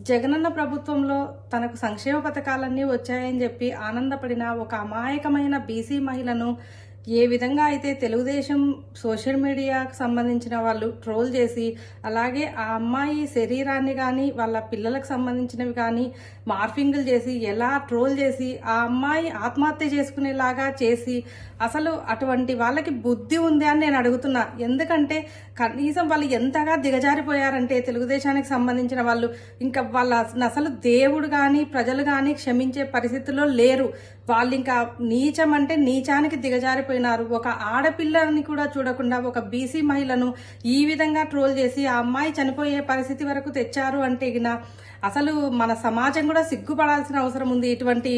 జగనన్న ప్రభుత్వంలో తనకు సంక్షేమ పథకాలన్నీ వచ్చాయని చెప్పి ఆనందపడిన ఒక అమాయకమైన బీసీ మహిళను ఏ విధంగా అయితే తెలుగుదేశం సోషల్ మీడియాకు సంబంధించిన వాళ్ళు ట్రోల్ చేసి, అలాగే ఆ అమ్మాయి శరీరాన్ని కానీ వాళ్ళ పిల్లలకు సంబంధించినవి కానీ మార్ఫింగ్లు చేసి ఎలా ట్రోల్ చేసి ఆ అమ్మాయి ఆత్మహత్య చేసుకునేలాగా చేసి, అసలు అటువంటి వాళ్ళకి బుద్ధి ఉంది అని నేను అడుగుతున్నా. ఎందుకంటే కనీసం వాళ్ళు ఎంతగా దిగజారిపోయారంటే తెలుగుదేశానికి సంబంధించిన వాళ్ళు ఇంకా వాళ్ళ అసలు దేవుడు కానీ ప్రజలు కానీ క్షమించే పరిస్థితిలో లేరు. వాళ్ళు ఇంకా నీచం అంటే నీచానికి దిగజారిపోయినారు. ఒక ఆడపిల్లని కూడా చూడకుండా ఒక బీసీ మహిళను ఈ విధంగా ట్రోల్ చేసి ఆ అమ్మాయి చనిపోయే పరిస్థితి వరకు తెచ్చారు అంటే అసలు మన సమాజం కూడా సిగ్గుపడాల్సిన అవసరం ఉంది. ఇటువంటి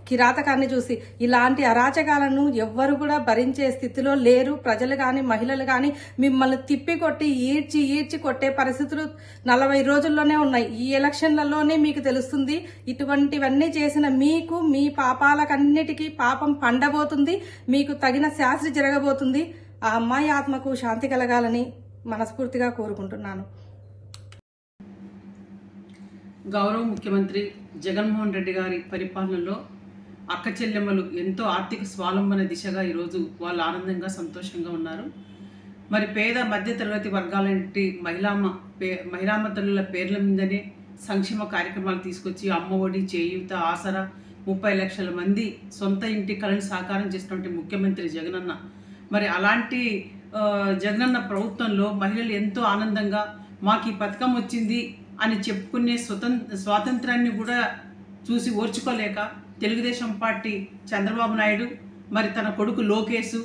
కిరాతకాన్ని చూసి ఇలాంటి అరాచకాలను ఎవ్వరు కూడా భరించే స్థితిలో లేరు. ప్రజలు కానీ మహిళలు కానీ మిమ్మల్ని తిప్పికొట్టి ఈడ్చి కొట్టే పరిస్థితులు 40 రోజుల్లోనే ఉన్నాయి. ఈ ఎలక్షన్లలోనే మీకు తెలుస్తుంది. ఇటువంటివన్నీ చేసిన మీకు మీ పాపాలకన్నిటికీ పాపం పండబోతుంది. మీకు తగిన శాస్త్రి జరగబోతుంది. ఆ అమ్మాయి ఆత్మకు శాంతి కలగాలని మనస్ఫూర్తిగా కోరుకుంటున్నాను. గౌరవ ముఖ్యమంత్రి జగన్మోహన్ రెడ్డి గారి పరిపాలనలో అక్క చెల్లెమ్మలు ఎంతో ఆర్థిక స్వావలంబన దిశగా ఈరోజు వాళ్ళు ఆనందంగా సంతోషంగా ఉన్నారు. మరి పేద మధ్యతరగతి వర్గాలంటి మహిళామ తల్లుల పేర్ల మీదనే సంక్షేమ కార్యక్రమాలు తీసుకొచ్చి అమ్మఒడి, చేయూత, ఆసరా 30 లక్షల మంది సొంత ఇంటి కళను సాకారం చేసినటువంటి ముఖ్యమంత్రి జగనన్న. మరి అలాంటి జగనన్న ప్రభుత్వంలో మహిళలు ఎంతో ఆనందంగా మాకు ఈ పథకం వచ్చింది అని చెప్పుకునే స్వాతంత్రాన్ని కూడా చూసి ఓర్చుకోలేక తెలుగుదేశం పార్టీ చంద్రబాబు నాయుడు, మరి తన కొడుకు లోకేష్,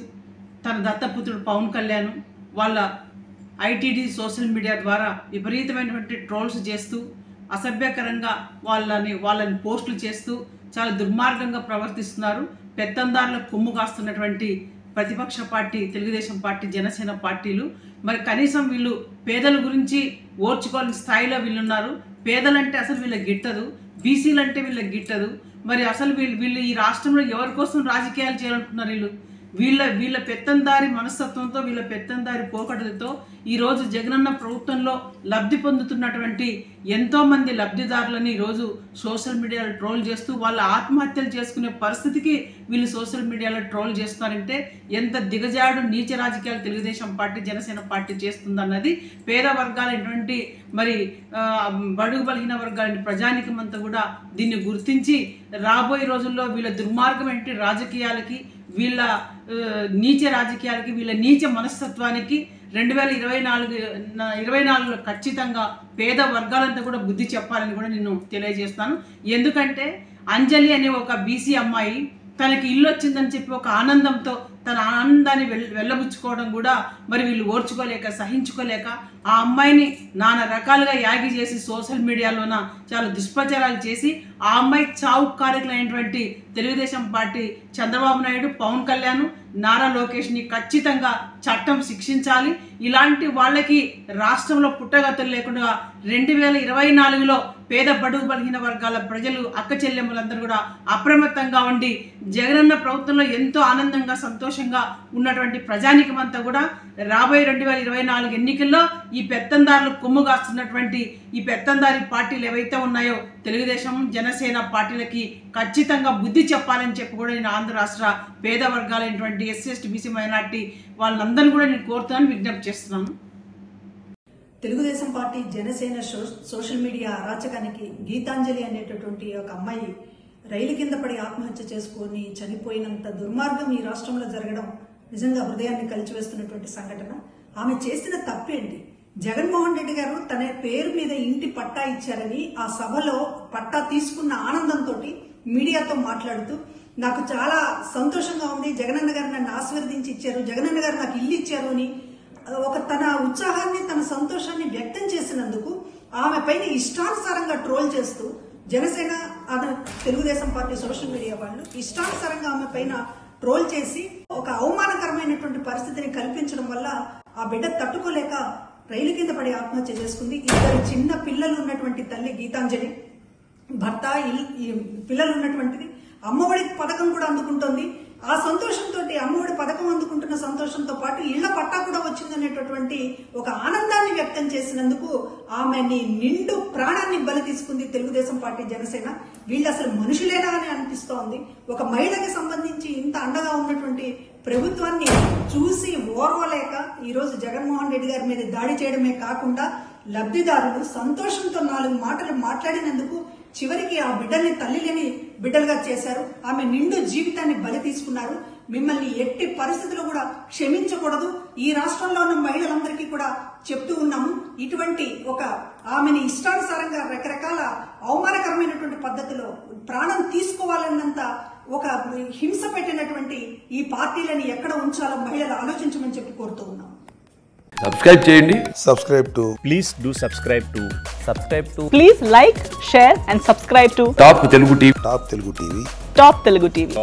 తన దత్తపుత్రుడు పవన్ కళ్యాణ్ వాళ్ళ ఐటీడీ సోషల్ మీడియా ద్వారా విపరీతమైనటువంటి ట్రోల్స్ చేస్తూ అసభ్యకరంగా వాళ్ళని పోస్టులు చేస్తూ చాలా దుర్మార్గంగా ప్రవర్తిస్తున్నారు. పెత్తందారులకు కొమ్ము కాస్తున్నటువంటి ప్రతిపక్ష పార్టీ తెలుగుదేశం పార్టీ, జనసేన పార్టీలు మరి కనీసం వీళ్ళు పేదల గురించి ఓర్చుకోని స్థాయిలో వీళ్ళున్నారు. పేదలంటే అసలు వీళ్ళకి గిట్టదు, బీసీలంటే వీళ్ళకి గిట్టదు. మరి అసలు వీళ్ళు ఈ రాష్ట్రంలో ఎవరి కోసం రాజకీయాలు చేయాలనుకున్నారు? వీళ్ళ పెత్తందారి మనస్తత్వంతో, వీళ్ళ పెత్తందారి పోకడలతో ఈరోజు జగనన్న ప్రభుత్వంలో లబ్ధి పొందుతున్నటువంటి ఎంతోమంది లబ్ధిదారులని ఈరోజు సోషల్ మీడియాలో ట్రోల్ చేస్తూ వాళ్ళ ఆత్మహత్యలు చేసుకునే పరిస్థితికి వీళ్ళు సోషల్ మీడియాలో ట్రోల్ చేస్తున్నారంటే ఎంత దిగజాడు నీచ రాజకీయాలు తెలుగుదేశం పార్టీ, జనసేన పార్టీ చేస్తుందన్నది పేద వర్గాలైనటువంటి మరి బడుగు బలహీన వర్గాల ప్రజానికం అంతా కూడా దీన్ని గుర్తించి రాబోయే రోజుల్లో వీళ్ళ దుర్మార్గమైన రాజకీయాలకి, వీళ్ళ నీచ రాజకీయాలకి, వీళ్ళ నీచ మనస్తత్వానికి 2024లో ఖచ్చితంగా పేద వర్గాలంతా కూడా బుద్ధి చెప్పాలని కూడా నేను తెలియజేస్తాను. ఎందుకంటే అంజలి అనే ఒక బీసీ అమ్మాయి తనకి ఇల్లు వచ్చిందని చెప్పి ఒక ఆనందంతో తన ఆనందాన్ని వెళ్ళబుచ్చుకోవడం కూడా మరి వీళ్ళు ఓర్చుకోలేక, సహించుకోలేక ఆ అమ్మాయిని నానా రకాలుగా యాగి చేసి సోషల్ మీడియాలోన చాలా దుష్ప్రచారాలు చేసి ఆ అమ్మాయి చావు కారకులైనటువంటి తెలుగుదేశం పార్టీ చంద్రబాబు నాయుడు, పవన్ కళ్యాణ్, నారా లోకేష్ని ఖచ్చితంగా చట్టం శిక్షించాలి. ఇలాంటి వాళ్ళకి రాష్ట్రంలో పుట్టగతులు లేకుండా 2024లో పేద బడుగు బలహీన వర్గాల ప్రజలు, అక్క చెల్లెమ్మలందరూ కూడా అప్రమత్తంగా ఉండి జగనన్న ప్రభుత్వంలో ఎంతో ఆనందంగా సంతోషంగా ఉన్నటువంటి ప్రజానికం అంతా కూడా రాబోయే 2024 ఎన్నికల్లో ఈ పెత్తందారులు కొమ్ము కాస్తున్నటువంటి ఈ పెత్తందారి పార్టీలు ఏవైతే ఉన్నాయో తెలుగుదేశం, జనసేన పార్టీలకి ఖచ్చితంగా బుద్ధి చెప్పాలని చెప్పి కూడా నేను ఆంధ్ర రాష్ట్ర పేద వర్గాలైనటువంటి ఎస్సీ, ఎస్టీ, బీసీ, మైనార్టీ వాళ్ళందరినీ కూడా నేను కోరుతాను, విజ్ఞప్తి చేస్తున్నాను. Telugu Desam party, Janasena social media అరాచకానికి గీతాంజలి అనేటటువంటి ఒక అమ్మాయి రైలు కింద పడి ఆత్మహత్య చేసుకొని చనిపోయినంత దుర్మార్గం ఈ రాష్ట్రంలో జరగడం నిజంగా హృదయాన్ని కలిచివేస్తున్నటువంటి సంఘటన. ఆమె చేసిన తప్పేంటి? జగన్మోహన్ రెడ్డి గారు తన పేరు మీద ఇంటి పట్టా ఇచ్చారని ఆ సభలో పట్టా తీసుకున్న ఆనందంతో మీడియాతో మాట్లాడుతూ నాకు చాలా సంతోషంగా ఉంది, జగనన్న గారు నన్ను ఆశీర్వదించి ఇచ్చారు, జగనన్న గారు నాకు ఇల్లు ఇచ్చారు అని ఒక తన ఉత్సాహాన్ని, తన సంతోషాన్ని వ్యక్తం చేసినందుకు ఆమె పైన ఇష్టానుసారంగా ట్రోల్ చేస్తూ Janasena, Telugu Desam party social media వాళ్ళు ఇష్టానుసారంగా ఆమె పైన ట్రోల్ చేసి ఒక అవమానకరమైనటువంటి పరిస్థితిని కల్పించడం వల్ల ఆ బిడ్డ తట్టుకోలేక రైలు కింద పడి ఆత్మహత్య చేసుకుంది. 2 చిన్న పిల్లలు ఉన్నటువంటి తల్లి గీతాంజలి, భర్త, పిల్లలు ఉన్నటువంటిది. అమ్మఒడి పథకం కూడా అందుకుంటోంది. ఆ సంతోషంతో అమ్మఒడి పథకం అందుకుంటున్న సంతోషంతో పాటు ఇళ్ల పట్టా కూడా వచ్చిందనే అనేటటువంటి ఒక ఆనందాన్ని వ్యక్తం చేసినందుకు ఆమెని నిండు ప్రాణాన్ని బలి తీసుకుంది తెలుగుదేశం పార్టీ జనసేన. వీళ్ళు అసలు మనుషులేనా అని అనిపిస్తోంది. ఒక మహిళకి సంబంధించి ఇంత అండగా ఉన్నటువంటి ప్రభుత్వాన్ని చూసి ఓర్వలేక ఈరోజు జగన్మోహన్ రెడ్డి గారి మీద దాడి చేయడమే కాకుండా లబ్ధిదారులు సంతోషంతో 4 మాటలు మాట్లాడినందుకు చివరికి ఆ బిడ్డల్ని తల్లి లేని బిడ్డలుగా చేశారు. ఆమె నిండు జీవితాన్ని బలి తీసుకున్నారు. మిమ్మల్ని ఎట్టి పరిస్థితుల్లో కూడా క్షమించకూడదు. ఈ రాష్ట్రంలో ఉన్న మహిళలందరికీ కూడా చెప్తూ ఉన్నాము. ఇటువంటి ఒక ఆమెని ఇష్టానుసారంగా రకరకాల అవమానకరమైనటువంటి పద్ధతిలో ప్రాణం తీసుకోవాలన్నంత ఒక హింస పెట్టినటువంటి ఈ పార్టీలని ఎక్కడ ఉంచాలో మహిళలు ఆలోచించమని చెప్పి కోరుతూ ఉన్నాం. సబ్స్క్రైబ్ చేయండి. Please do subscribe to. Please like, share and subscribe to top Telugu TV. Top Telugu TV. Top Telugu TV.